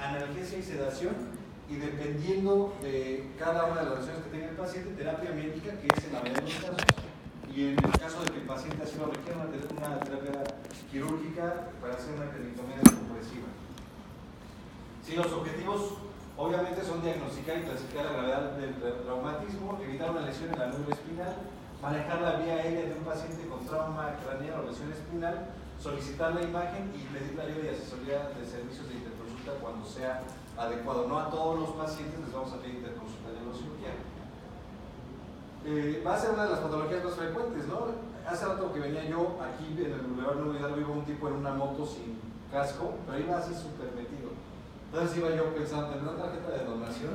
analgesia y sedación, y dependiendo de cada una de las lesiones que tenga el paciente, terapia médica, que es en la mayoría de los casos, y en el caso de que el paciente así lo requiera, una terapia quirúrgica para hacer una craniectomía descompresiva. Sí, los objetivos obviamente son diagnosticar y clasificar la gravedad del traumatismo, evitar una lesión en la médula espinal, manejar la vía aérea de un paciente con trauma craneal o lesión espinal, solicitar la imagen y pedir la ayuda y asesoría de servicios de interconsulta cuando sea adecuado. No a todos los pacientes les vamos a pedir interconsulta de neurocirugía. Va a ser una de las patologías más frecuentes, ¿no? Hace rato que venía yo aquí en el Boulevard Nuevo Hidalgo, iba un tipo en una moto sin casco, pero iba así súper metido. Entonces iba yo pensando, ¿tendrá tarjeta de donación?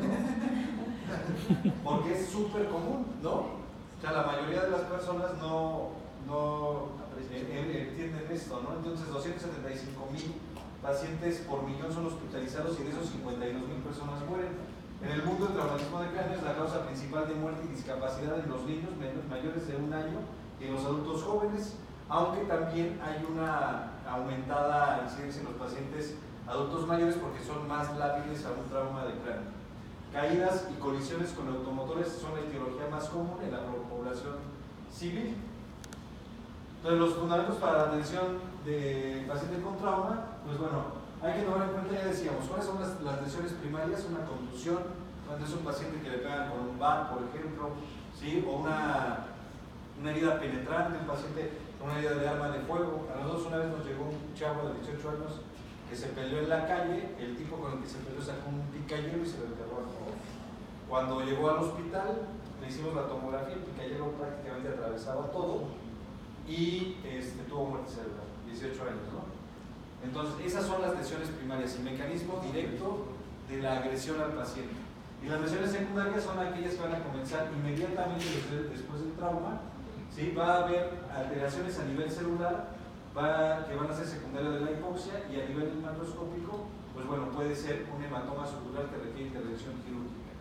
Porque es súper común, ¿no? O sea, la mayoría de las personas no entienden esto, ¿no? Entonces, 275,000 pacientes por millón son hospitalizados y de esos 52,000 personas mueren. En el mundo, el traumatismo de cráneo es la causa principal de muerte y discapacidad en los niños mayores de 1 año y en los adultos jóvenes, aunque también hay una aumentada incidencia en los pacientes adultos mayores porque son más lábiles a un trauma de cráneo. Caídas y colisiones con automotores son la etiología más común en la población civil. Entonces, los fundamentos para la atención de pacientes con trauma, pues bueno, hay que tomar en cuenta, ya decíamos, cuáles son las lesiones primarias, una contusión, cuando es un paciente que le pegan con un bat, por ejemplo, ¿sí? O una herida penetrante, un paciente con una herida de arma de fuego. A nosotros una vez nos llegó un chavo de 18 años que se peleó en la calle, el tipo con el que se peleó sacó un picayelo y se lo enterró al joven. Cuando llegó al hospital, le hicimos la tomografía, el picayelo prácticamente atravesaba todo y tuvo muerte cerebral, 18 años, ¿no? Entonces, esas son las lesiones primarias, el mecanismo directo de la agresión al paciente. Y las lesiones secundarias son aquellas que van a comenzar inmediatamente después del trauma, ¿sí? Va a haber alteraciones a nivel celular, que van a ser secundarias de la hipoxia, y a nivel macroscópico, pues bueno, puede ser un hematoma subdural que requiere intervención quirúrgica.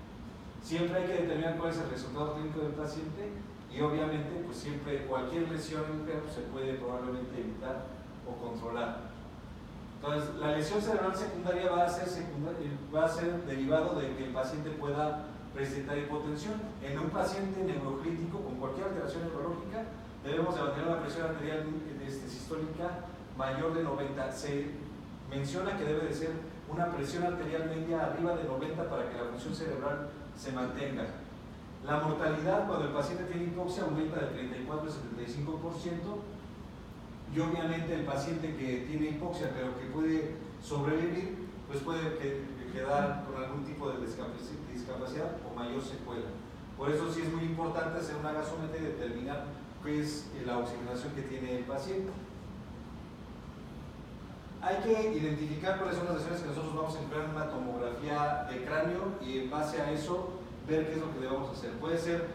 Siempre hay que determinar cuál es el resultado clínico del paciente y obviamente pues siempre cualquier lesión en el perro se puede probablemente evitar o controlar. Entonces, la lesión cerebral secundaria va a ser derivado de que el paciente pueda presentar hipotensión. En un paciente neurocrítico con cualquier alteración neurológica debemos de mantener una presión arterial sistólica mayor de 90. Se menciona que debe de ser una presión arterial media arriba de 90 para que la función cerebral se mantenga. La mortalidad cuando el paciente tiene hipoxia aumenta de 34 a 75%, y obviamente el paciente que tiene hipoxia pero que puede sobrevivir, pues puede quedar con algún tipo de discapacidad o mayor secuela. Por eso sí es muy importante hacer una gasometría y determinar qué es la oxigenación que tiene el paciente. Hay que identificar cuáles son las lesiones que nosotros vamos a emplear en una tomografía de cráneo y en base a eso ver qué es lo que debemos hacer. Puede ser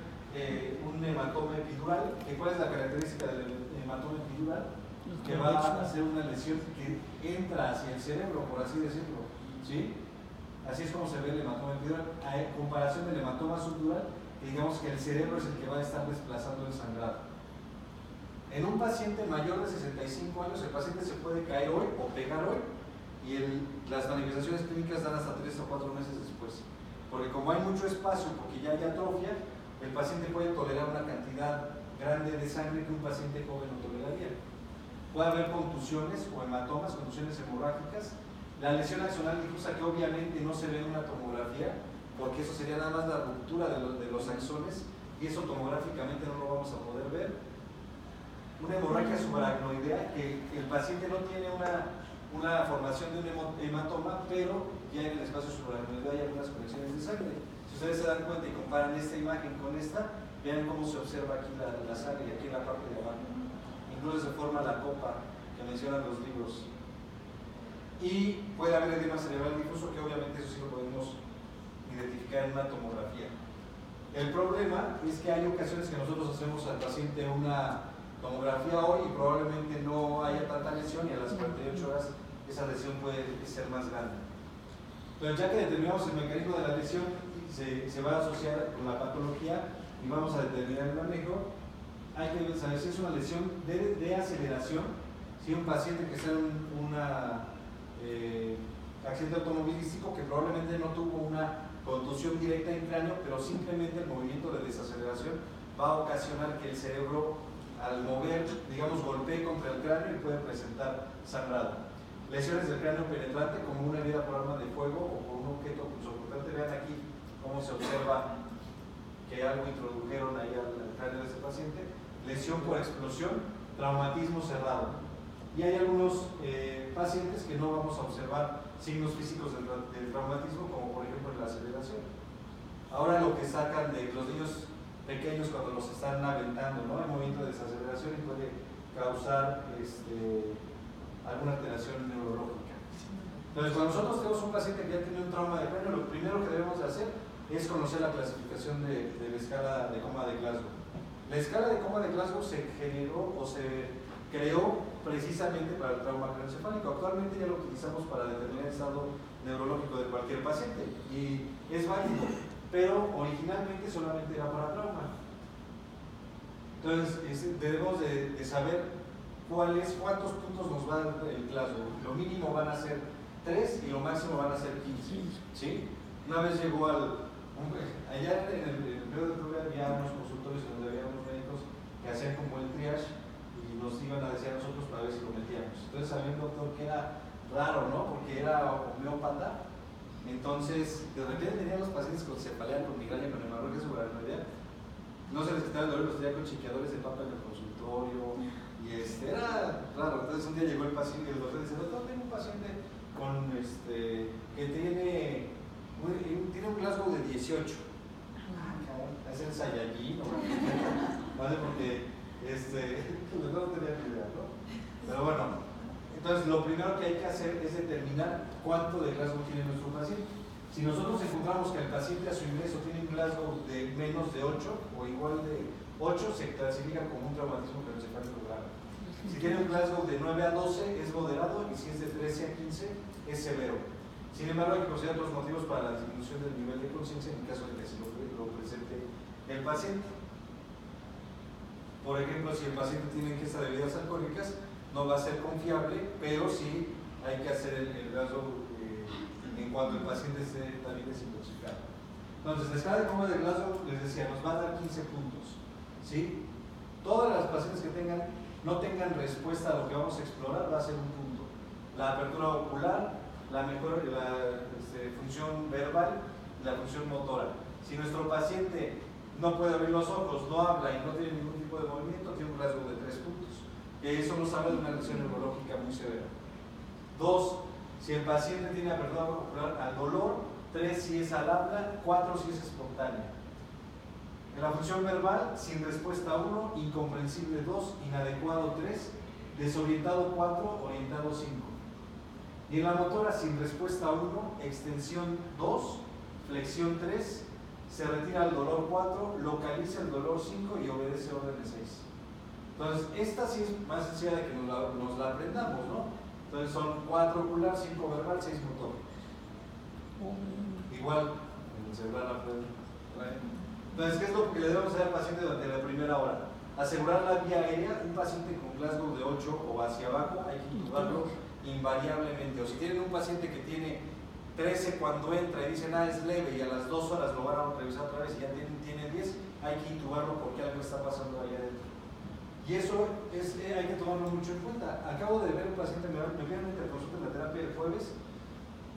un hematoma epidural. ¿Cuál es la característica del hematoma epidural? Que va a ser una lesión que entra hacia el cerebro, por así decirlo, ¿sí? Así es como se ve el hematoma epidural, a comparación del hematoma subdural, digamos que el cerebro es el que va a estar desplazando el sangrado. En un paciente mayor de 65 años, el paciente se puede caer hoy o pegar hoy y las manifestaciones clínicas dan hasta 3 o 4 meses después. Porque como hay mucho espacio, porque ya hay atrofia, el paciente puede tolerar una cantidad grande de sangre que un paciente joven no toleraría. Puede haber contusiones o hematomas, contusiones hemorrágicas. La lesión axonal difusa, que obviamente no se ve en una tomografía, porque eso sería nada más la ruptura de los axones, y eso tomográficamente no lo vamos a poder ver. Una hemorragia subaracnoidea, que el paciente no tiene una formación de un hematoma, pero ya en el espacio subaracnoideo hay algunas conexiones de sangre. Si ustedes se dan cuenta y comparan esta imagen con esta, vean cómo se observa aquí la sangre, aquí en la parte de abajo. Incluso se forma la copa que mencionan los libros. Y puede haber edema cerebral difuso, que obviamente eso sí lo podemos identificar en una tomografía. El problema es que hay ocasiones que nosotros hacemos al paciente una tomografía hoy y probablemente no haya tanta lesión, y a las 48 horas esa lesión puede ser más grande. Pero ya que determinamos el mecanismo de la lesión, se va a asociar con la patología y vamos a determinar el manejo. Hay que saber si es una lesión de aceleración, si un paciente que está en una accidente automovilístico que probablemente no tuvo una contusión directa en cráneo, pero simplemente el movimiento de desaceleración va a ocasionar que el cerebro, al mover, digamos, golpee contra el cráneo y puede presentar sangrado. Lesiones del cráneo penetrante, como una herida por arma de fuego o por un objeto punzocortante. Vean aquí cómo se observa que algo introdujeron ahí al cráneo de ese paciente. Lesión por explosión, traumatismo cerrado. Y hay algunos pacientes que no vamos a observar signos físicos del traumatismo, como por ejemplo la aceleración. Ahora lo que sacan de los niños pequeños cuando los están aventando, ¿no? El movimiento de desaceleración y puede causar alguna alteración neurológica. Entonces, cuando nosotros tenemos un paciente que ya tiene un trauma de cráneo, lo primero que debemos de hacer es conocer la clasificación de la escala de coma de Glasgow. La escala de coma de Glasgow se generó o se creó precisamente para el trauma craneoencefálico. Actualmente ya lo utilizamos para determinar el estado neurológico de cualquier paciente y es válido, pero originalmente solamente era para trauma. Entonces debemos de saber cuántos puntos nos va a dar el Glasgow. Lo mínimo van a ser 3 y lo máximo van a ser 15. ¿Sí? Una vez llegó allá en el periodo de prueba había unos consultorios donde había unos médicos que hacían como el triage y nos iban a decir a nosotros para ver si lo metíamos. Entonces había un doctor que era raro, ¿no? Porque era homeópata. Entonces, de repente tenían los pacientes con cefalea, con migraña, con hemorragia subaracnoidea. No se les quitaba el dolor, los tenía con chiqueadores de papa en el consultorio. Y era raro. Entonces un día llegó el paciente y el doctor dice: doctor, tengo un paciente con que tiene un Glasgow de 18. Es el Saiyajin, ¿vale? Porque el doctor no tenía ni idea, ¿no? Pero bueno, entonces lo primero que hay que hacer es determinar cuánto de Glasgow tiene nuestro paciente. Si nosotros encontramos que el paciente a su ingreso tiene un Glasgow de menos de 8 o igual de 8, se clasifica como un traumatismo craneoencefálico grave. Si tiene un Glasgow de 9 a 12 es moderado y si es de 13 a 15 es severo. Sin embargo, hay que considerar los motivos para la disminución del nivel de conciencia en el caso de que se lo presente el paciente. Por ejemplo, si el paciente tiene ingesta de bebidas alcohólicas, no va a ser confiable, pero sí hay que hacer el Glasgow en cuanto el paciente esté también desintoxicado. Entonces, la escala de coma de Glasgow, les decía, nos va a dar 15 puntos. ¿Sí? Todas las pacientes que no tengan respuesta a lo que vamos a explorar va a ser un punto. La apertura ocular, la función verbal y la función motora. Si nuestro paciente no puede abrir los ojos, no habla y no tiene ningún tipo de movimiento, tiene un Glasgow de 3 puntos. Eso nos habla de una lesión neurológica muy severa. 2. Si el paciente tiene apertura ocular al dolor, 3 si es al habla, 4 si es espontánea. En la función verbal, sin respuesta 1, incomprensible 2, inadecuado 3, desorientado 4, orientado 5. Y en la motora, sin respuesta 1, extensión 2, flexión 3, se retira el dolor 4, localiza el dolor 5 y obedece órdenes 6. Entonces, esta sí es más sencilla de que nos la aprendamos, ¿no? Entonces son 4 ocular, 5 verbal, 6 motor. Igual, en el cerebral entonces, ¿qué es lo que le debemos hacer al paciente durante la primera hora? Asegurar la vía aérea. Un paciente con Glasgow de 8 o hacia abajo hay que intubarlo invariablemente. O si tienen un paciente que tiene 13 cuando entra y dicen, es leve, y a las 2 horas lo van a revisar otra vez y ya tiene 10, hay que intubarlo porque algo está pasando ahí adentro. Y eso hay que tomarlo mucho en cuenta. Acabo de ver un paciente, me vieron en interconsulta en la terapia del jueves,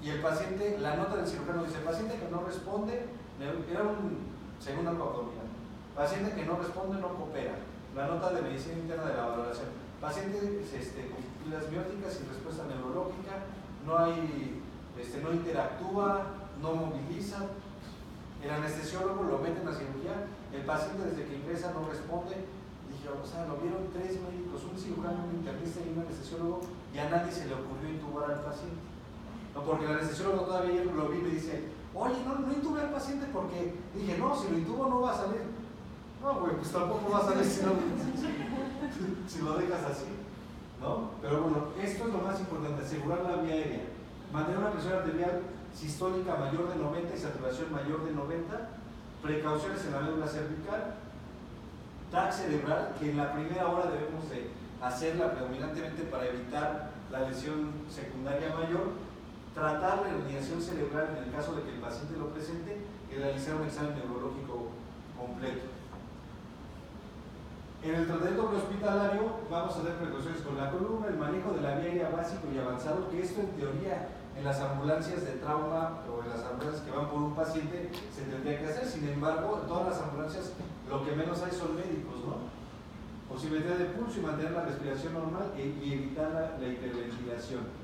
y el paciente, la nota del cirujano dice: paciente que no responde, era un segundo arco abdominal. Paciente que no responde, no coopera. La nota de medicina interna de la valoración. Paciente con pupilas mióticas sin respuesta neurológica, no interactúa, no moviliza. El anestesiólogo lo mete en la cirugía, el paciente desde que ingresa no responde. Dije, lo vieron 3 médicos, un cirujano, un internista y un anestesiólogo, y a nadie se le ocurrió intubar al paciente. No, porque el anestesiólogo todavía ayer lo vi y me dice: oye, no intubé al paciente porque dije, no, si lo intubo no va a salir. No, güey, pues tampoco va a salir si lo dejas así, ¿no? Pero bueno, esto es lo más importante: asegurar la vía aérea, mantener una presión arterial sistólica mayor de 90 y saturación mayor de 90, precauciones en la médula cervical, TAC cerebral, que en la primera hora debemos de hacerla predominantemente para evitar la lesión secundaria mayor, tratar la herniación cerebral en el caso de que el paciente lo presente y realizar un examen neurológico completo. En el tratamiento prehospitalario vamos a hacer precauciones con la columna, el manejo de la vía aérea básico y avanzado, que esto en teoría en las ambulancias de trauma o en las ambulancias que van por un paciente se tendría que hacer. Sin embargo, en todas las ambulancias lo que menos hay son médicos, ¿no? Posibilidad de pulso y mantener la respiración normal y evitar la hiperventilación.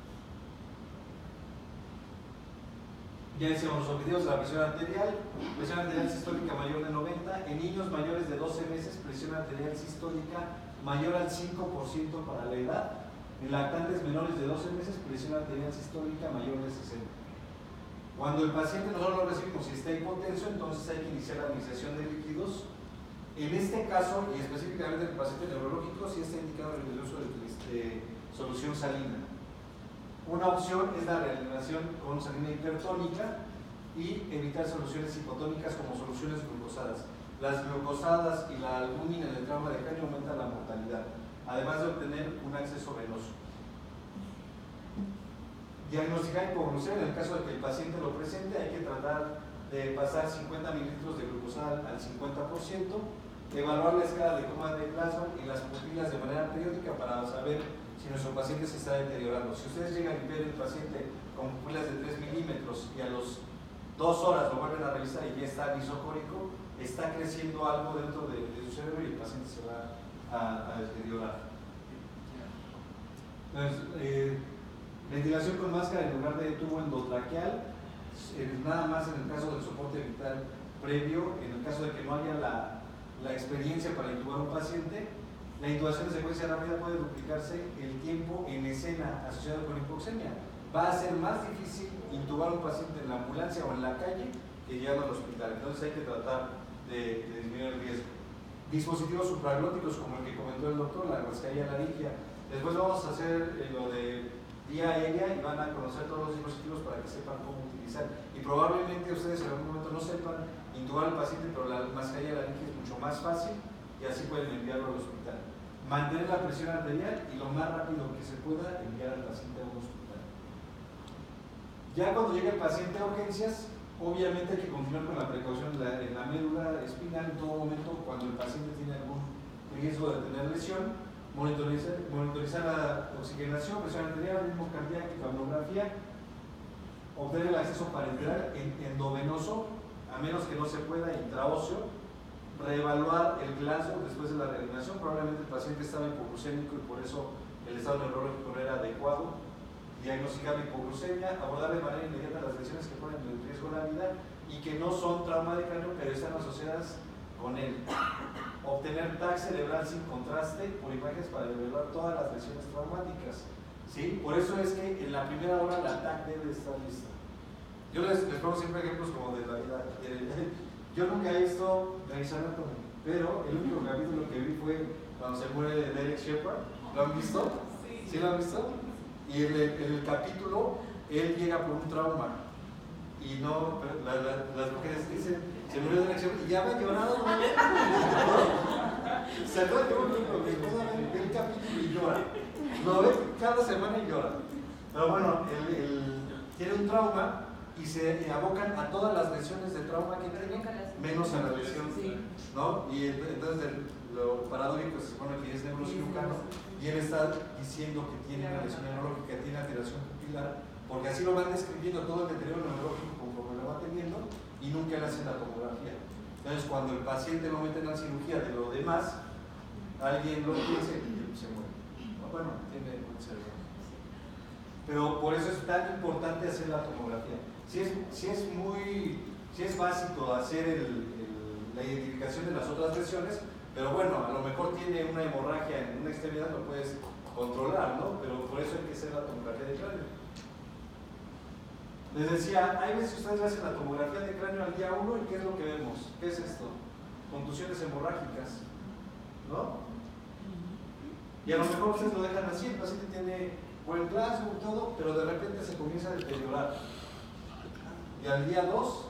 Ya decíamos los objetivos de la presión arterial sistólica mayor de 90, en niños mayores de 12 meses, presión arterial sistólica mayor al 5% para la edad, en lactantes menores de 12 meses, presión arterial sistólica mayor de 60. Cuando el paciente nosotros lo recibimos y está hipotenso, entonces hay que iniciar la administración de líquidos. En este caso, y específicamente en el paciente neurológico, sí está indicado el uso de solución salina. Una opción es la reanimación con salina hipertónica y evitar soluciones hipotónicas como soluciones glucosadas. Las glucosadas y la albúmina en el trauma de cráneo aumentan la mortalidad, además de obtener un acceso venoso. Diagnosticar hipoglucemia, en el caso de que el paciente lo presente, hay que tratar de pasar 50 mililitros de glucosa al 50%, evaluar la escala de coma de Glasgow y las pupilas de manera periódica para saber si nuestro paciente se está deteriorando. Si ustedes llegan y ven el paciente con pupilas de 3 milímetros y a los 2 horas lo vuelven a revisar y ya está anisocórico, está creciendo algo dentro de su cerebro y el paciente se va a deteriorar. Entonces, ventilación con máscara en lugar de tubo endotraqueal, nada más en el caso del soporte vital previo, en el caso de que no haya la experiencia para intubar a un paciente. La intubación de secuencia rápida puede duplicarse el tiempo en escena asociado con hipoxemia. Va a ser más difícil intubar a un paciente en la ambulancia o en la calle que llevarlo al hospital. Entonces hay que tratar de disminuir el riesgo. Dispositivos supraglóticos como el que comentó el doctor, la mascarilla laringia. Después vamos a hacer lo de vía aérea y van a conocer todos los dispositivos para que sepan cómo utilizar. Y probablemente ustedes en algún momento no sepan intubar al paciente, pero la mascarilla laringia es mucho más fácil y así pueden enviarlo al hospital. Mantener la presión arterial y lo más rápido que se pueda enviar al paciente a un hospital. Ya cuando llega el paciente a urgencias, obviamente hay que continuar con la precaución en la médula espinal en todo momento cuando el paciente tiene algún riesgo de tener lesión, monitorizar la oxigenación, presión arterial, ritmo cardíaco y camografía, obtener el acceso parenteral endovenoso, a menos que no se pueda, intraóseo, reevaluar el Glasgow después de la reanimación. Probablemente el paciente estaba hipoglucémico y por eso el estado neurológico no era adecuado. Diagnosticar la hipoglucemia, abordar de manera inmediata las lesiones que ponen en riesgo la vida y que no son trauma de cráneo pero están asociadas con él. Obtener TAC cerebral sin contraste por imágenes para evaluar todas las lesiones traumáticas. ¿Sí? Por eso es que en la primera hora la TAC debe estar lista. Yo les pongo siempre ejemplos como de la vida. Yo nunca he visto Grey's Anatomy, pero el único capítulo que vi fue cuando se muere Derek Shepard. ¿Lo han visto? ¿Sí lo han visto? Y en el capítulo él llega por un trauma y no, las mujeres dicen, se murió Derek Shepard y ya me ha llorado. Se acaba de mi esposa ve el capítulo y llora. Lo ve cada semana y llora. Pero bueno, él tiene un trauma y se abocan a todas las lesiones de trauma que tiene, menos a la lesión, ¿no? Y entonces lo paradójico se supone que es neurocirujano y él está diciendo que tiene una lesión neurológica, tiene alteración pupilar, porque así lo van describiendo todo el deterioro neurológico conforme lo va teniendo y nunca le hacen la tomografía. Entonces cuando el paciente lo mete en la cirugía de lo demás, alguien lo piensa y se muere. Bueno, tiene un cerebro. Pero por eso es tan importante hacer la tomografía. Si es básico hacer la identificación de las otras lesiones, pero bueno, a lo mejor tiene una hemorragia en una extremidad, lo puedes controlar, ¿no? Pero por eso hay que hacer la tomografía de cráneo. Les decía, hay veces que ustedes hacen la tomografía de cráneo al día 1 y ¿qué es lo que vemos? ¿Qué es esto? Contusiones hemorrágicas, ¿no? Y a lo mejor ustedes lo dejan así, el paciente tiene buen Glasgow y todo, pero de repente se comienza a deteriorar. Y al día 2,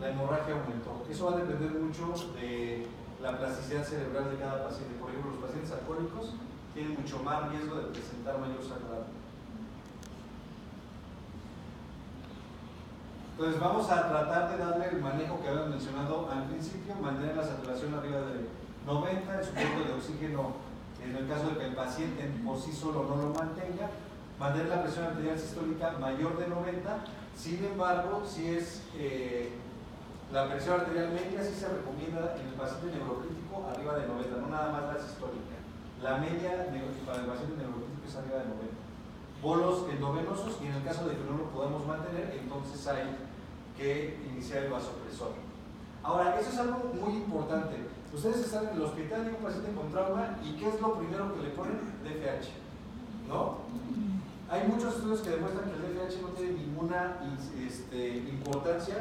la hemorragia aumentó. Eso va a depender mucho de la plasticidad cerebral de cada paciente. Por ejemplo, los pacientes alcohólicos tienen mucho más riesgo de presentar mayor sangrado. Entonces vamos a tratar de darle el manejo que habíamos mencionado al principio, mantener la saturación arriba de 90, el sujeto de oxígeno en el caso de que el paciente por sí solo no lo mantenga, mantener la presión arterial sistólica mayor de 90. Sin embargo, si es la presión arterial media, sí se recomienda en el paciente neurocrítico arriba de 90, no nada más la sistólica. La media para el paciente neurocrítico es arriba de 90. Bolos endovenosos, y en el caso de que no lo podamos mantener, entonces hay que iniciar el vasopresor. Ahora, eso es algo muy importante. Ustedes están en el hospital y un paciente con trauma, ¿y qué es lo primero que le ponen? DFH, ¿no? Hay muchos estudios que demuestran que el DFH no tiene ninguna importancia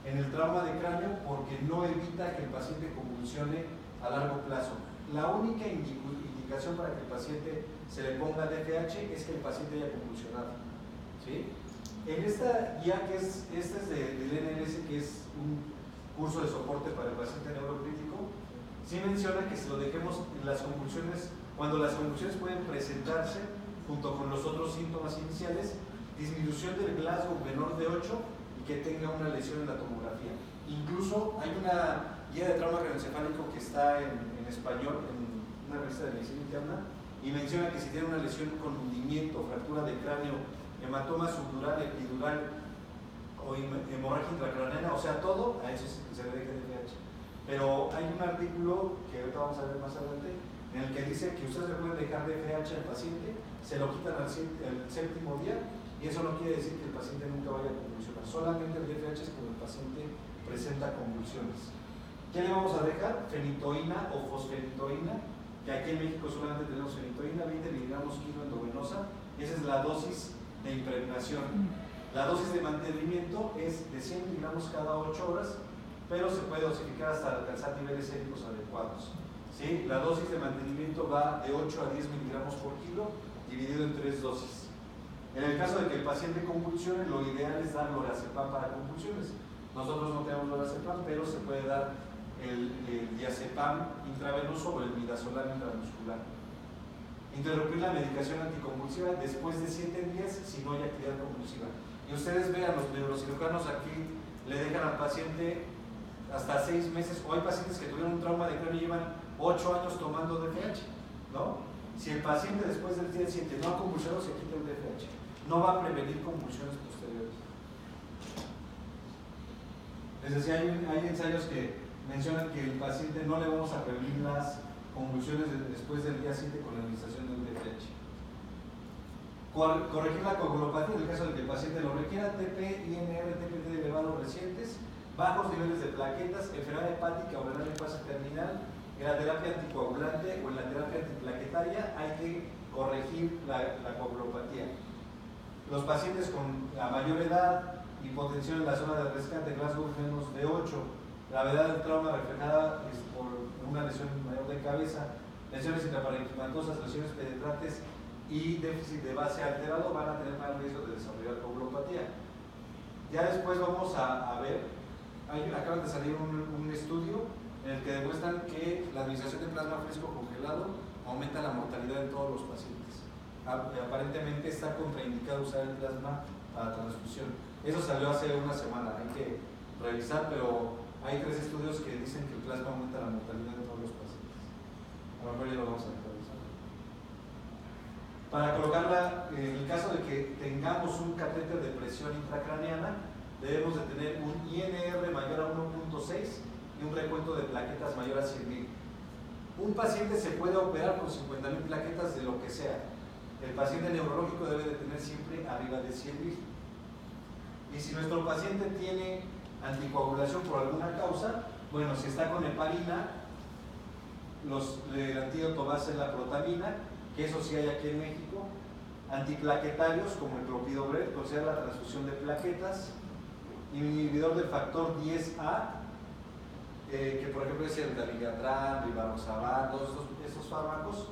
en el trauma de cráneo porque no evita que el paciente convulsione a largo plazo. La única indicación para que el paciente se le ponga DFH es que el paciente haya convulsionado, ¿sí? En esta guía, que es del NLS, que es un curso de soporte para el paciente neurocrítico, sí menciona que se lo dejemos en las convulsiones, cuando las convulsiones pueden presentarse junto con los otros síntomas iniciales, disminución del Glasgow menor de 8 y que tenga una lesión en la tomografía. Incluso hay una guía de trauma craneoencefálico que está en español, en una revista de medicina interna, y menciona que si tiene una lesión con hundimiento, fractura de cráneo, hematoma subdural, epidural o hemorragia intracraneana, o sea, todo, a eso se le deja DFH. Pero hay un artículo que ahorita vamos a ver más adelante, en el que dice que ustedes le pueden dejar DFH al paciente, se lo quitan al séptimo día, y eso no quiere decir que el paciente nunca vaya a convulsionar. Solamente el DFH es cuando el paciente presenta convulsiones. ¿Qué le vamos a dejar? Fenitoína o fosfenitoína, que aquí en México solamente tenemos fenitoína, 20 miligramos kilo endovenosa, y esa es la dosis de impregnación. La dosis de mantenimiento es de 100 miligramos cada 8 horas, pero se puede dosificar hasta alcanzar niveles séricos adecuados, ¿sí? La dosis de mantenimiento va de 8 a 10 miligramos por kilo, dividido en 3 dosis. En el caso de que el paciente convulsione, lo ideal es dar lorazepam para convulsiones. Nosotros no tenemos lorazepam, pero se puede dar el diazepam intravenoso o el midazolam intramuscular. Interrumpir la medicación anticonvulsiva después de 7 días si no hay actividad convulsiva. Y ustedes vean, los neurocirujanos aquí le dejan al paciente hasta 6 meses, o hay pacientes que tuvieron un trauma de cráneo y llevan 8 años tomando DFH, ¿no? Si el paciente después del día 7 no ha convulsionado, se quita el DFH. No va a prevenir convulsiones posteriores. Les decía, hay ensayos que mencionan que el paciente no le vamos a prevenir las convulsiones después del día 7 con la administración del DFH. Corregir la coagulopatía en el caso de que el paciente lo requiera, TP, INR, TPT elevados recientes, bajos niveles de plaquetas, enfermedad hepática o renal en fase terminal. En la terapia anticoagulante o en la terapia antiplaquetaria hay que corregir la coagulopatía. Los pacientes con la mayor edad, hipotensión en la zona de rescate, Glasgow menos de 8, gravedad del trauma reflejada es por una lesión mayor de cabeza, lesiones intraparenquimatosas, lesiones penetrantes y déficit de base alterado van a tener más riesgo de desarrollar coagulopatía. Ya después vamos a ver, acaban de salir un estudio en el que demuestran que la administración de plasma fresco congelado aumenta la mortalidad de todos los pacientes. Aparentemente está contraindicado usar el plasma para transfusión. Eso salió hace una semana, hay que revisar, pero hay 3 estudios que dicen que el plasma aumenta la mortalidad de todos los pacientes. A lo mejor ya lo vamos a revisar. Para colocarla, en el caso de que tengamos un catéter de presión intracraneana, debemos de tener un INR mayor a 1.6 y un recuento de plaquetas mayor a 100.000. Un paciente se puede operar con 50.000 plaquetas de lo que sea. El paciente neurológico debe de tener siempre arriba de 100.000. Y si nuestro paciente tiene anticoagulación por alguna causa, bueno, si está con heparina, el antídoto va a ser la protamina, que eso sí hay aquí en México. Antiplaquetarios como el clopidogrel, considera la transfusión de plaquetas. Inhibidor del factor 10A, que por ejemplo es el dabigatran, rivaroxaban, todos estos fármacos.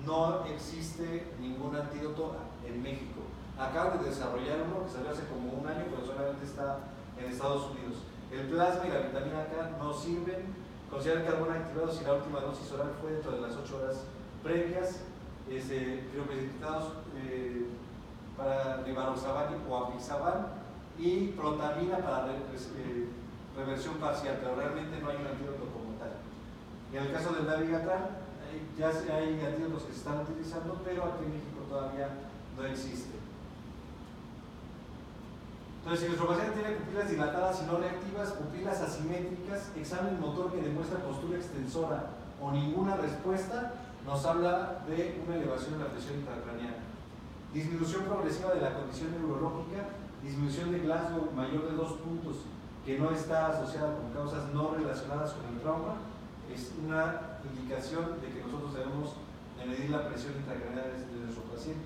No existe ningún antídoto en México. Acaban de desarrollar uno que salió hace como un año, pero solamente está en Estados Unidos. El plasma y la vitamina K no sirven. Consideran carbón activado si la última dosis oral fue dentro de las 8 horas previas. Crioprecipitados para rivaroxaban o apixaban y protamina para reversión parcial, pero realmente no hay un antídoto como tal. En el caso del Dabigatran, ya hay antídotos que se están utilizando, pero aquí en México todavía no existe. Entonces, si nuestro paciente tiene pupilas dilatadas y no reactivas, pupilas asimétricas, examen motor que demuestra postura extensora o ninguna respuesta, nos habla de una elevación de la presión intracraneana. Disminución progresiva de la condición neurológica, disminución de Glasgow mayor de 2 puntos que no está asociada con causas no relacionadas con el trauma, es una indicación de que nosotros debemos medir la presión intracraneana de nuestro paciente.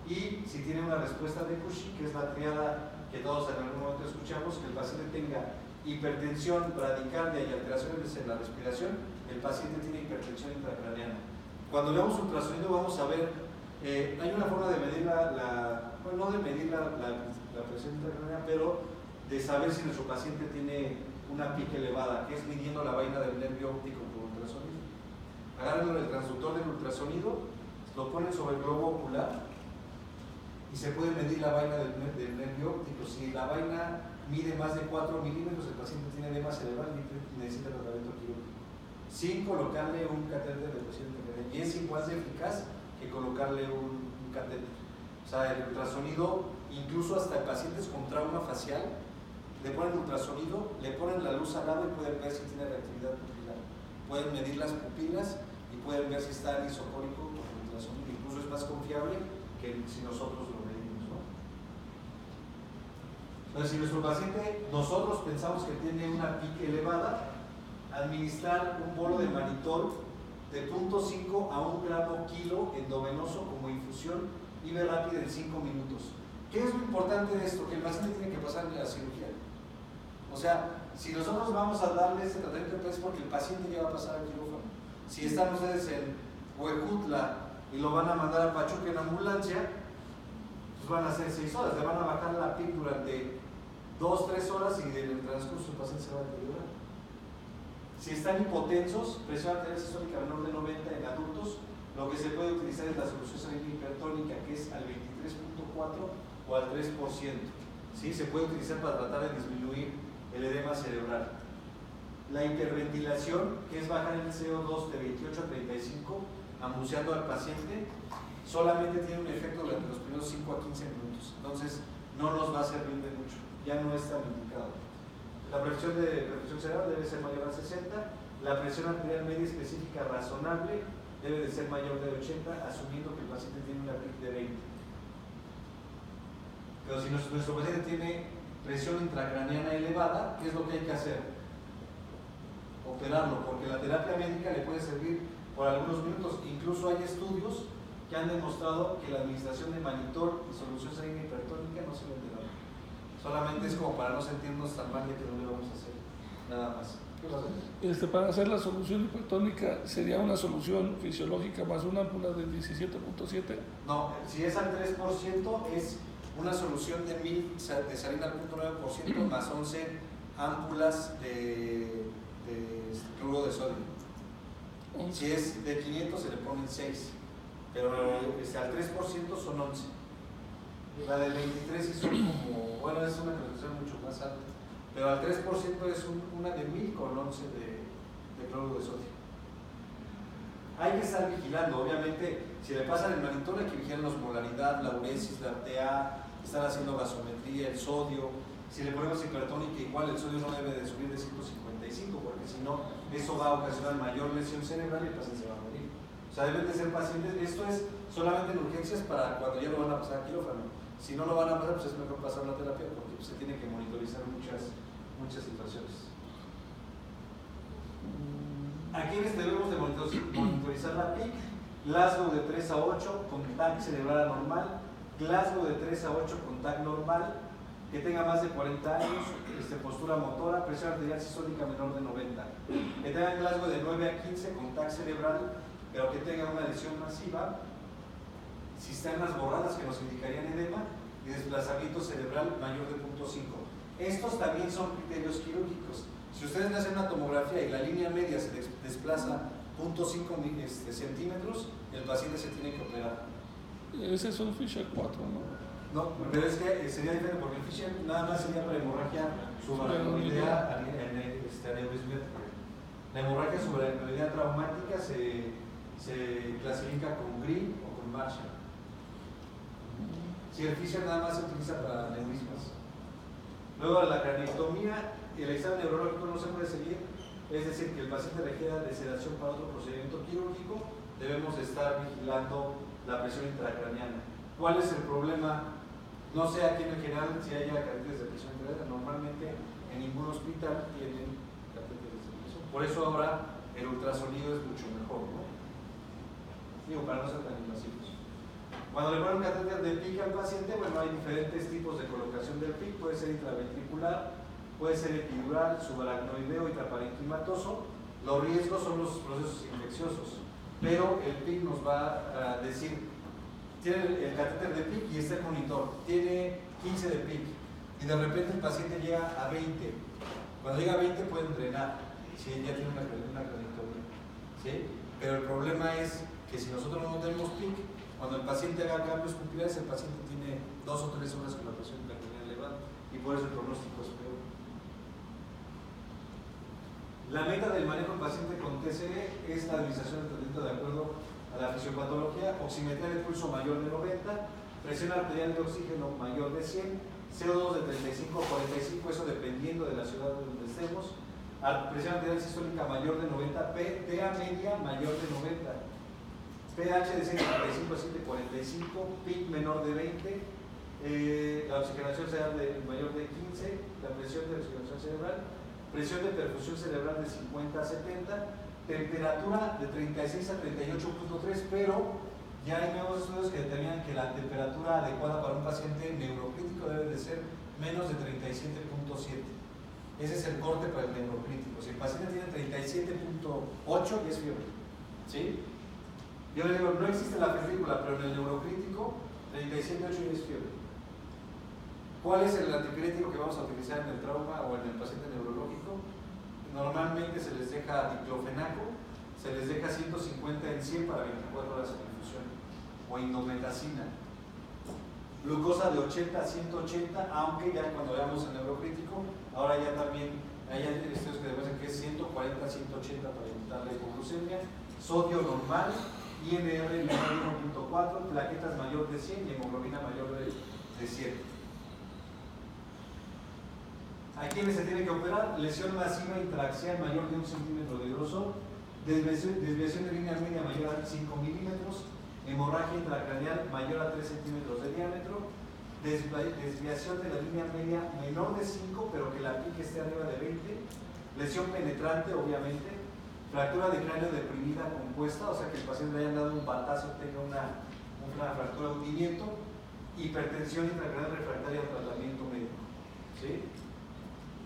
Y si tiene una respuesta de Cushy, que es la triada que todos en algún momento escuchamos, que el paciente tenga hipertensión, bradicardia y alteraciones en la respiración, el paciente tiene hipertensión intracraneana. Cuando veamos ultrasonido vamos a ver, hay una forma de medir bueno, no de medir la presión intracraneana, pero de saber si nuestro paciente tiene una PIC elevada, que es midiendo la vaina del nervio óptico por ultrasonido. Agarran el transductor del ultrasonido, lo ponen sobre el globo ocular y se puede medir la vaina del nervio óptico. Si la vaina mide más de 4 milímetros, el paciente tiene edemas cerebral y necesita tratamiento quirúrgico, sin colocarle un catéter de presión intracraneana, y es igual de eficaz que colocarle un catéter. O sea, el ultrasonido, incluso hasta pacientes con trauma facial, le ponen ultrasonido, le ponen la luz al lado y pueden ver si tiene reactividad pupilar. Pueden medir las pupilas y pueden ver si está anisocórico con el ultrasonido. Incluso es más confiable que si nosotros lo medimos, ¿no? Entonces, si nuestro paciente, nosotros pensamos que tiene una PIC elevada, administrar un bolo de manitol de 0.5 a 1 gramo kilo endovenoso como infusión IV rápida en 5 minutos. ¿Qué es lo importante de esto? Que el paciente tiene que pasar la cirugía. O sea, si nosotros vamos a darle este tratamiento es porque el paciente ya va a pasar al quirófano. Si están ustedes en Huejutla y lo van a mandar a Pachuca en ambulancia, pues van a ser 6 horas, le van a bajar la PIC durante 2-3 horas y en el transcurso el paciente se va a deteriorar. Si están hipotensos, presión arterial sistólica menor de 90 en adultos, lo que se puede utilizar es la solución sanguínea hipertónica, que es al 23.4 o al 3%. ¿Sí? Se puede utilizar para tratar de disminuir el edema cerebral. La hiperventilación, que es bajar el CO2 de 28 a 35, ambuceando al paciente, solamente tiene un efecto durante los primeros 5 a 15 minutos. Entonces, no nos va a servir de mucho, ya no es tan indicado. La presión cerebral debe ser mayor a 60, la presión arterial media específica razonable debe de ser mayor de 80, asumiendo que el paciente tiene una PIC de 20. Pero si nuestro paciente tiene presión intracraneana elevada, ¿qué es lo que hay que hacer? Operarlo, porque la terapia médica le puede servir por algunos minutos. Incluso hay estudios que han demostrado que la administración de Manitor y solución sanguínea hipertónica no sirve de nada. Solamente es como para no sentirnos tan mal de que no le vamos a hacer nada más. ¿Qué vas a hacer? Para hacer la solución hipertónica sería una solución fisiológica más una ámpula de 17.7. No, si es al 3% es una solución de 1000 de salina al 0.9% más 11 ámpulas de cloruro de sodio. Si es de 500 se le ponen 6, pero al 3% son 11. La del 23 sí son como, bueno, es una concentración mucho más alta, pero al 3% es una de 1000 con 11 de cloruro de sodio. Hay que estar vigilando, obviamente, si le pasan el Manitor hay que vigilar la osmolaridad, la uresis, la RTA, estar haciendo gasometría, el sodio. Si le ponemos hipertónica, igual el sodio no debe de subir de 155, porque si no, eso va a ocasionar mayor lesión cerebral y el paciente se va a morir. O sea, deben de ser pacientes, esto es solamente en urgencias para cuando ya lo van a pasar a quirófano. Si no lo van a pasar, pues es mejor pasar la terapia porque se tiene que monitorizar muchas situaciones. ¿A quiénes debemos de monitorizar la PIC? Glasgow de 3 a 8 con TAC cerebral anormal, Glasgow de 3 a 8 con TAC normal, que tenga más de 40 años, postura motora, presión arterial sistólica menor de 90, que tenga Glasgow de 9 a 15 con TAC cerebral, pero que tenga una lesión masiva, cisternas borradas que nos indicarían edema y desplazamiento cerebral mayor de 0.5. Estos también son criterios quirúrgicos. Si ustedes le hacen una tomografía y la línea media se desplaza 0.5 centímetros, el paciente se tiene que operar. Ese es un Fisher 4, ¿no? No, pero es que sería diferente porque el Fisher nada más sería para hemorragia subaracnoidea aneurismática. La hemorragia subaracnoidea traumática se clasifica con Green o con Marshall. Si el Fisher nada más se utiliza para aneurismas. Luego la craniectomía, el examen neurológico no se puede seguir, es decir, que el paciente requiera de sedación para otro procedimiento quirúrgico, debemos estar vigilando la presión intracraneana. ¿Cuál es el problema? No sé aquí en general si haya catéteres de presión intracraneana, normalmente en ningún hospital tienen catéteres de presión. Por eso ahora el ultrasonido es mucho mejor, ¿no? Digo, para no ser tan invasivos. Cuando le ponen un catéter de PIC al paciente, bueno, hay diferentes tipos de colocación del PIC, puede ser intraventricular, puede ser epidural, subaracnoideo, intraparenquimatoso. Los riesgos son los procesos infecciosos, pero el PIC nos va a decir, tiene el catéter de PIC y este monitor, tiene 15 de PIC y de repente el paciente llega a 20. Cuando llega a 20 pueden drenar, si ya tiene una cranectomía, ¿sí? Pero el problema es que si nosotros no tenemos PIC, cuando el paciente haga cambios pupilares, el paciente tiene 2 o 3 horas con la presión intracraneal elevada y por eso el pronóstico es peor. La meta del manejo del paciente con TCE es la administración del tratamiento de acuerdo a la fisiopatología, oximetría de pulso mayor de 90, presión arterial de oxígeno mayor de 100, CO2 de 35 a 45, eso dependiendo de la ciudad donde estemos, presión arterial sistólica mayor de 90, PA media mayor de 90, pH de 135 a 745, PIC menor de 20, la oxigenación cerebral mayor de 15, la presión de oxigenación cerebral, presión de perfusión cerebral de 50 a 70, temperatura de 36 a 38.3, pero ya hay nuevos estudios que determinan que la temperatura adecuada para un paciente neurocrítico debe de ser menos de 37.7. Ese es el corte para el neurocrítico. Si el paciente tiene 37.8 y es fiebre, ¿sí? Yo le digo, no existe la febrícula, pero en el neurocrítico 37.8 y es fiebre. ¿Cuál es el anticrítico que vamos a utilizar en el trauma o en el paciente neurológico? Normalmente se les deja diclofenaco, se les deja 150 en 100 para 24 horas de infusión, o indometacina. Glucosa de 80 a 180, aunque ya cuando veamos el neurocrítico, ahora ya también hay estudios que demuestran que es 140 a 180 para evitar la hipoglucemia. Sodio normal, INR menor de 1.4, plaquetas mayor de 100 y hemoglobina mayor de 100. ¿A quiénes se tiene que operar? Lesión masiva intraaxial mayor de 1 centímetro de grosor, desviación de línea media mayor a 5 milímetros, hemorragia intracraneal mayor a 3 centímetros de diámetro, desviación de la línea media menor de 5, pero que la PIC esté arriba de 20, lesión penetrante, obviamente, fractura de cráneo deprimida compuesta, o sea que el paciente le hayan dado un batazo, tenga una fractura de hundimiento, hipertensión intracraneal refractaria al tratamiento médico, ¿sí?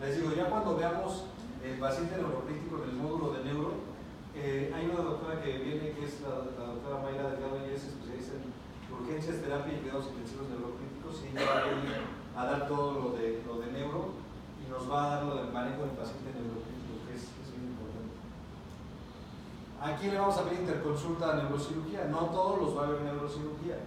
Les digo, ya cuando veamos el paciente neurocrítico en el módulo de neuro, hay una doctora que viene, que es la doctora Mayra Delgado, ella es especialista en urgencias, terapia y cuidados intensivos neurocríticos, y ella va a venir a dar todo lo de neuro y nos va a dar lo del manejo del paciente neurocrítico, que es muy importante. Aquí le vamos a pedir interconsulta a neurocirugía, no todos los va a haber neurocirugía.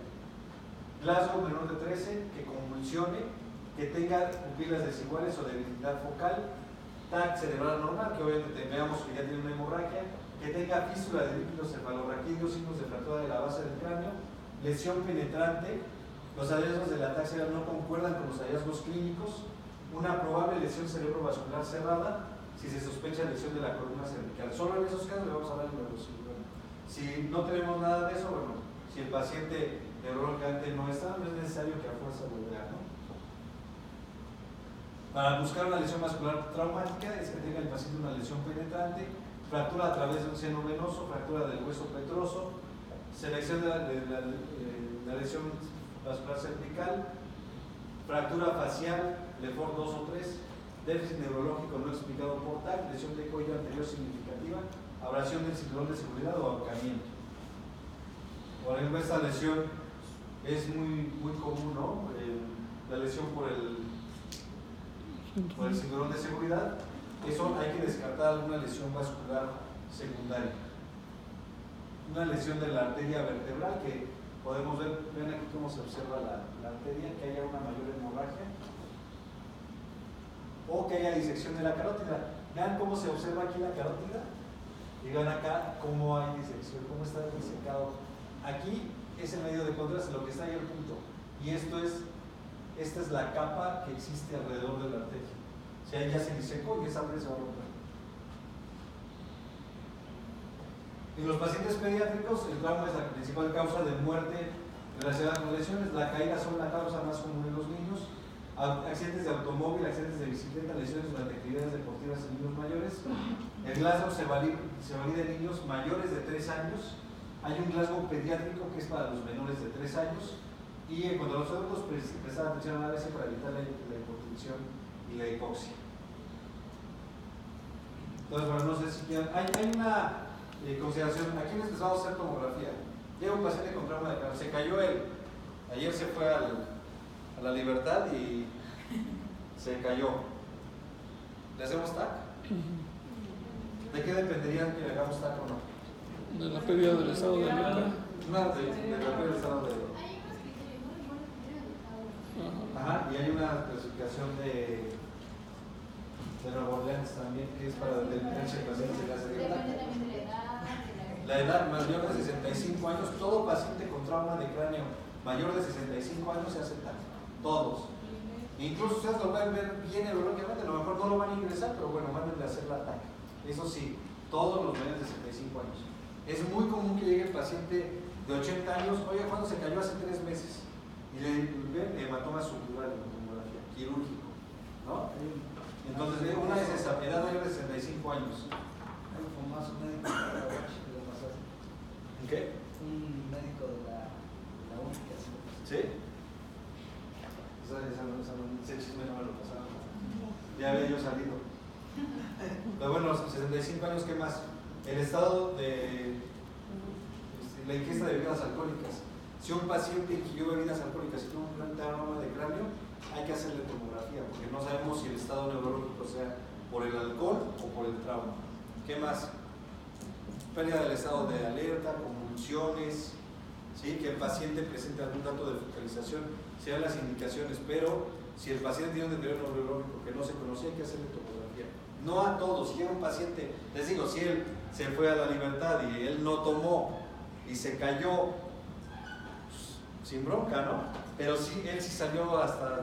Glasgow menor de 13, que convulsione, que tenga pupilas desiguales o debilidad focal, TAC cerebral normal, que obviamente veamos que ya tiene una hemorragia, que tenga fístula de líquidos cefalorraquídeos, signos de fractura de la base del cráneo, lesión penetrante, los hallazgos de la TAC cerebral no concuerdan con los hallazgos clínicos, una probable lesión cerebrovascular cerrada, si se sospecha lesión de la columna cervical. Solo en esos casos le vamos a dar el neurocirujano. Si no tenemos nada de eso, bueno, si el paciente neurológicamente no está, no es necesario que a fuerza lo vea, ¿no? Para buscar una lesión vascular traumática es que tenga el paciente una lesión penetrante, fractura a través de un seno venoso, fractura del hueso petroso, selección de la lesión vascular cervical, fractura facial, Lefort 2 o 3, déficit neurológico no explicado por TAC, lesión de cuello anterior significativa, abrasión del cinturón de seguridad o ahorcamiento. Por ejemplo, esta lesión es muy común, ¿no? La lesión por el cinturón de seguridad, eso hay que descartar alguna lesión vascular secundaria. Una lesión de la arteria vertebral que podemos ver, ven aquí cómo se observa la arteria, que haya una mayor hemorragia o que haya disección de la carótida. Vean cómo se observa aquí la carótida y vean acá cómo hay disección, cómo está disecado. Aquí es el medio de contraste, lo que está ahí al punto, y esta es la capa que existe alrededor de la arteria. O sea, ya se disecó y esa arteria se va a romper. En los pacientes pediátricos, el trauma es la principal causa de muerte relacionada con lesiones. La caída son la causa más común en los niños. Accidentes de automóvil, accidentes de bicicleta, lesiones durante actividades deportivas en niños mayores. El Glasgow se valida en niños mayores de 3 años. Hay un Glasgow pediátrico que es para los menores de 3 años. Y en cuanto a los adultos, prestar atención a la ABS para evitar la hipotensión y la hipoxia. Entonces, bueno, no sé si quieran. Hay una consideración. Aquí les vamos a hacer tomografía. Llega un paciente con trauma de cráneo. Se cayó él. Ayer se fue a la Libertad y se cayó. ¿Le hacemos TAC? ¿De qué dependería que le hagamos TAC o no? De la pérdida del estado de alerta. No, de la pérdida del estado de alerta. Ajá, y hay una clasificación de Nueva Orleans también, que es para dependencia de pacientes de clase de TAC. La edad mayor de 65 años, todo paciente con trauma de cráneo mayor de 65 años se hace TAC. Todos. Incluso ustedes lo pueden ver bien neurológicamente, a lo mejor no lo van a ingresar, pero bueno, mándenle a hacer la TAC. Eso sí, todos los mayores de 65 años. Es muy común que llegue el paciente de 80 años, oye, ¿cuándo se cayó? Hace 3 meses. Y le ven hematoma subdural en tomografía, quirúrgico, ¿no? Entonces, una es esa, edad mayor de 65 años. Hay un famoso médico de la UACH. ¿En qué? Un médico de la única. ¿Sí? Ese chisme no me lo pasaron. Ya había yo salido. Pero bueno, 65 años, ¿qué más? El estado de la ingesta de bebidas alcohólicas. Si un paciente ingirió bebidas alcohólicas y tuvo un trauma de cráneo, hay que hacerle tomografía, porque no sabemos si el estado neurológico sea por el alcohol o por el trauma. ¿Qué más? Pérdida del estado de alerta, convulsiones, ¿sí? Que el paciente presente algún dato de focalización, sean las indicaciones, pero si el paciente tiene un deterioro neurológico que no se conocía, hay que hacerle tomografía. No a todos. Si llega un paciente, les digo, si él se fue a la Libertad y él no tomó y se cayó, pues, sin bronca, ¿no? Pero sí, él sí salió hasta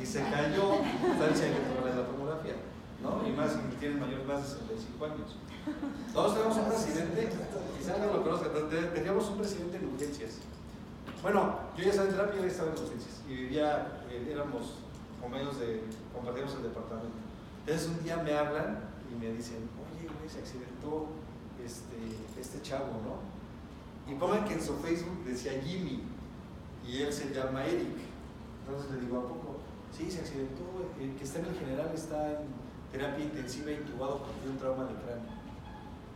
y se cayó, entonces hay que tomarle la tomografía, ¿no? Y más si tienen más de 65 años. Todos tenemos un presidente, quizás no lo conozcan, teníamos un presidente en urgencias. Bueno, yo ya estaba en terapia y él estaba en urgencias. Y vivía, éramos compartíamos el departamento. Entonces un día me hablan y me dicen, oye, güey, se accidentó este chavo, ¿no? Y pongan que en su Facebook decía Jimmy y él se llama Eric. Entonces le digo, ¿a poco? Sí, se accidentó, que está en el general, está en terapia intensiva intubado porque tiene un trauma de cráneo.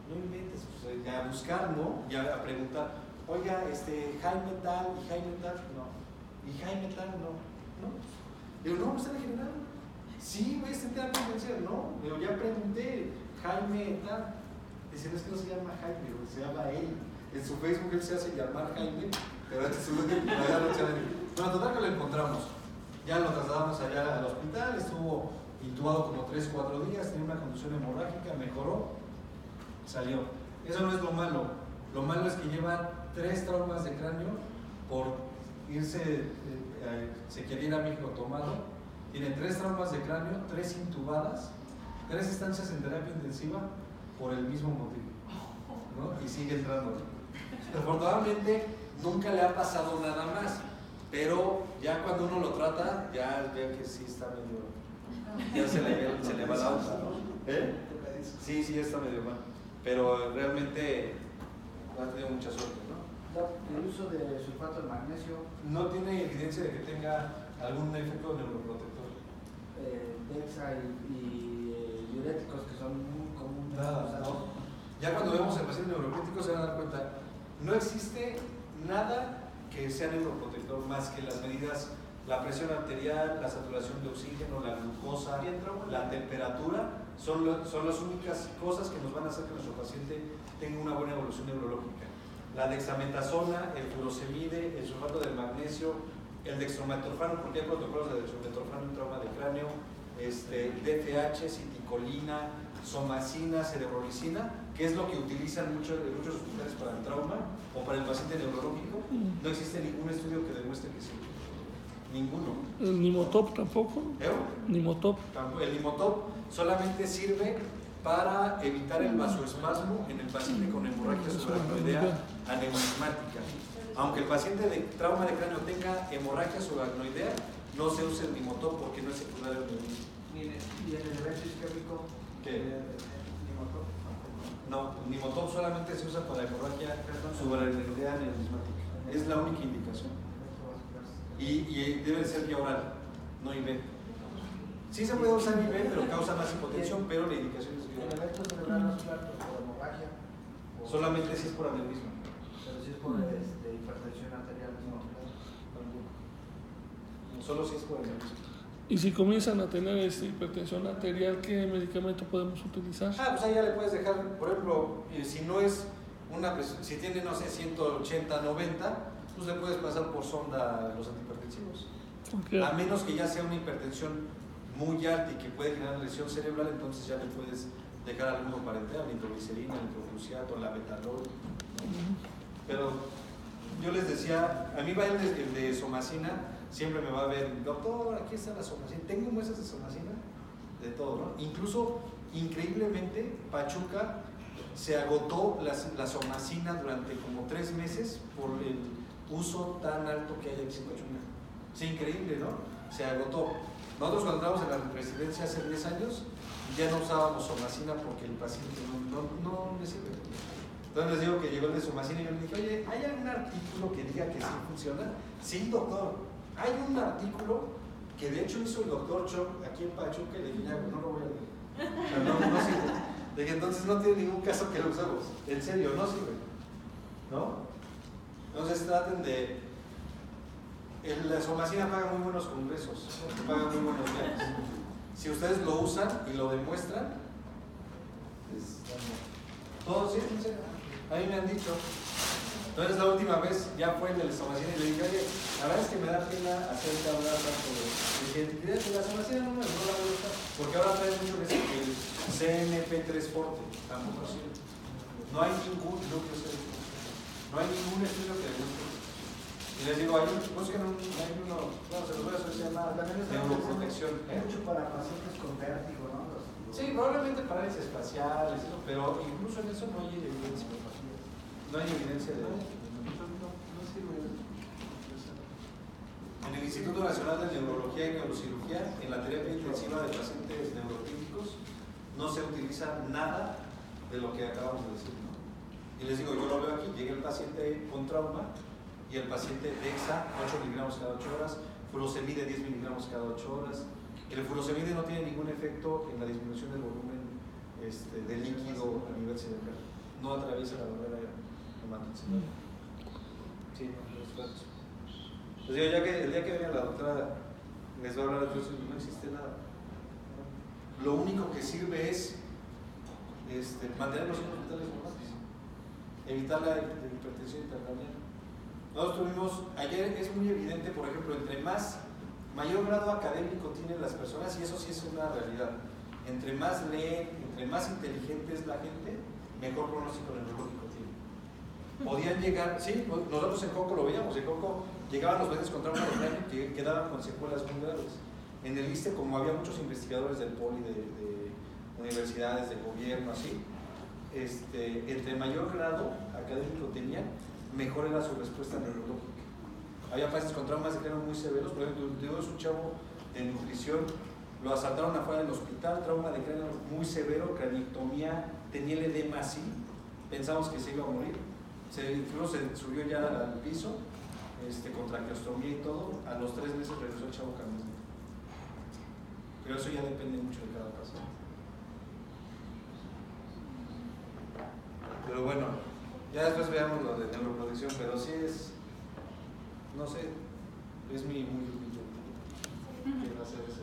No inventes, pues, ya a buscar, ¿no? Ya a preguntar, oiga, Jaime tal y Jaime tal, no. Y Jaime tal, no. Digo, no, está en el general. Sí, güey, está en terapia intensiva, no. Digo, ya pregunté, Jaime tal. Dicen, es que no se llama Jaime, se llama él. En su Facebook él se hace llamar Jaime, pero es su bueno, total que lo encontramos. Ya lo trasladamos allá al hospital, estuvo intubado como 3-4 días, tenía una contusión hemorrágica, mejoró, salió. Eso no es lo malo. Lo malo es que lleva 3 traumas de cráneo por irse, se quería ir a México tomado. Tiene 3 traumas de cráneo, 3 intubadas, 3 estancias en terapia intensiva por el mismo motivo, ¿no? Y sigue entrando. Afortunadamente nunca le ha pasado nada más, pero ya cuando uno lo trata, ya ve que sí está medio, ya se le va la onda, ¿no? Sí, ya está medio mal, pero realmente ha tenido mucha suerte, ¿no? El uso de sulfato de magnesio No tiene evidencia de que tenga algún efecto neuroprotector. Dexa y diuréticos que son muy comunes. Nada, no. Ya cuando vemos el paciente neuroplético se van a dar cuenta, no existe nada que sea neuroprotector más que las medidas, la presión arterial, la saturación de oxígeno, la glucosa, la temperatura, son las únicas cosas que nos van a hacer que nuestro paciente tenga una buena evolución neurológica. la dexametasona, el furosemide, el sulfato de magnesio, el dextrometorfano, porque hay protocolos de dextrometorfano en trauma de cráneo, DFH, citicolina, somacina, cerebrolicina, que es lo que utilizan muchos hospitales para el trauma o para el paciente neurológico. No existe ningún estudio que demuestre que sí. Ninguno. ¿El Nimotop tampoco? Nimotop. El Nimotop solamente sirve para evitar el vasoespasmo en el paciente con hemorragia subaracnoidea aneurismática. Aunque el paciente de trauma de cráneo tenga hemorragia subaracnoidea, no se usa el Nimotop porque no es secundario al neurismo. ¿Y en el evento isquémico? ¿Qué? ¿Nimotop? No, el Nimotop solamente se usa para hemorragia subaracnoidea aneurismática. Es la única indicación. Y debe de ser vía oral, no IV. Sí se puede usar IV, pero causa más hipotensión, pero la indicación es vía ¿El oral. evento cerebral vascular por hemorragia? Solamente si es por aneurisma. Pero si es por hipertensión arterial, no. Solo si es por aneurisma. Y si comienzan a tener hipertensión arterial, ¿qué medicamento podemos utilizar? Pues ahí ya le puedes dejar, por ejemplo, si no es una presión, si tiene, no sé, 180, 90, pues le puedes pasar por sonda los antihipertensivos. Okay. A menos que ya sea una hipertensión muy alta y que puede generar lesión cerebral, entonces ya le puedes dejar algo parenteral, nitroglicerina, nitrogluciato, la betalol. Pero yo les decía, a mí va el de somacina, siempre me va a ver, doctor, aquí está la somacina. Tengo muestras de somacina, de todo, ¿no? Incluso, increíblemente, Pachuca se agotó la somacina durante como 3 meses por el uso tan alto que hay aquí en Pachuca. Sí, increíble, ¿no? Se agotó. Nosotros cuando entramos en la residencia hace 10 años, ya no usábamos somacina porque el paciente no le sirve. Entonces les digo que llegó el de somacina y yo le dije, oye, ¿hay algún artículo que diga que sí funciona? Sí, doctor. Hay un artículo que de hecho hizo el doctor Choc aquí en Pachuca y le dije, no lo voy a leer. O sea, no sirve. Le dije, entonces no tiene ningún caso que lo usemos. En serio, no sirve. ¿No? Entonces traten de... La somacina paga muy buenos congresos, paga muy buenos viajes. Si ustedes lo usan y lo demuestran, todos sí, en serio. A mí me han dicho. Entonces la última vez ya fue el de la somacina y le dije, oye, la verdad es que me da pena hacerte hablar tanto de... Le dije, la somacina no la voy a usar, porque ahora trae mucho que el CNP3 Forte, tampoco sirve. No hay ningún no hay ningún estudio que demuestre. Y les digo, busquen hay uno, se los voy a hacer, se llama neuroprotección. Mucho para pacientes con vértigo, ¿no? Sí, probablemente parálisis faciales, pero incluso en eso no hay evidencia. No hay evidencia de eso. En el Instituto Nacional de Neurología y Neurocirugía, en la terapia intensiva de pacientes neurotípicos, no se utiliza nada de lo que acabamos de decir, ¿no? Y les digo, yo lo veo aquí, llega el paciente con trauma y el paciente dexa 8 miligramos cada 8 horas, furosemide 10 miligramos cada 8 horas. El furosemide no tiene ningún efecto en la disminución del volumen de líquido a nivel cerebral. No atraviesa la barrera hematoencefálica. Sí, los datos. Les digo, el día que venga la doctora les va a hablar de todo eso y no existe nada. Lo único que sirve es mantener los hospitales normales, evitar la hipertensión intracraniana. Nosotros tuvimos, ayer es muy evidente, por ejemplo, entre mayor grado académico tienen las personas, y eso sí es una realidad, entre más leen, entre más inteligente es la gente, mejor pronóstico neurológico tiene. Podían llegar, sí, nosotros en Coco lo veíamos, en Coco llegaban los pacientes con trauma de cráneo que quedaban con secuelas muy graves. En el ISSSTE, como había muchos investigadores del POLI, de universidades, de gobierno, así, entre mayor grado académico tenían, mejor era su respuesta neurológica. Había pacientes con traumas de cráneo muy severos, por ejemplo, tuvimos un chavo de nutrición, lo asaltaron afuera del hospital, trauma de cráneo muy severo, craniectomía, tenía el edema así, pensamos que se iba a morir, incluso se subió ya al piso, con traqueostomía y todo, a los 3 meses regresó el chavo caminando. Pero eso ya depende mucho de cada paciente. Pero bueno, ya después veamos lo de neuroprotección, pero sí es, no sé, es muy quiero hacer ese.